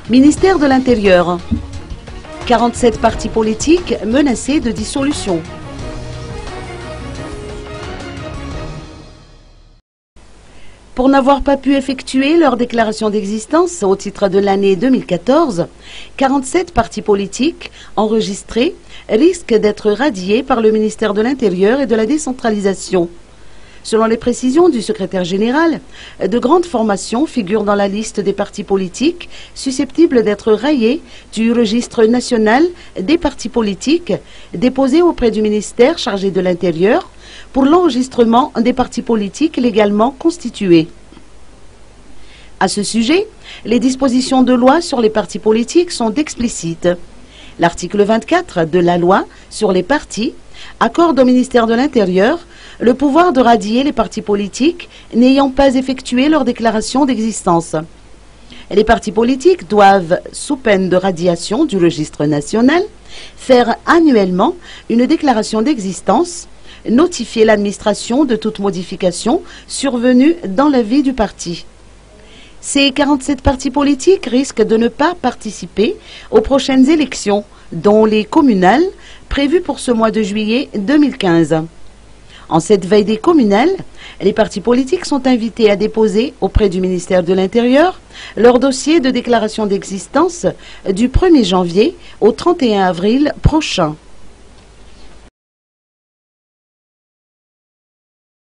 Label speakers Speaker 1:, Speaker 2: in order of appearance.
Speaker 1: Ministère de l'Intérieur. 47 partis politiques menacés de dissolution. Pour n'avoir pas pu effectuer leur déclaration d'existence au titre de l'année 2014, 47 partis politiques enregistrés risquent d'être radiés par le ministère de l'Intérieur et de la décentralisation. Selon les précisions du secrétaire général, de grandes formations figurent dans la liste des partis politiques susceptibles d'être rayés du registre national des partis politiques déposé auprès du ministère chargé de l'Intérieur pour l'enregistrement des partis politiques légalement constitués. À ce sujet, les dispositions de loi sur les partis politiques sont explicites. L'article 24 de la loi sur les partis accorde au ministère de l'Intérieur le pouvoir de radier les partis politiques n'ayant pas effectué leur déclaration d'existence. Les partis politiques doivent, sous peine de radiation du registre national, faire annuellement une déclaration d'existence, notifier l'administration de toute modification survenue dans la vie du parti. Ces 47 partis politiques risquent de ne pas participer aux prochaines élections, dont les communales, prévues pour ce mois de juillet 2015. En cette veille des communales, les partis politiques sont invités à déposer auprès du ministère de l'Intérieur leur dossier de déclaration d'existence du 1er janvier au 31 avril prochain.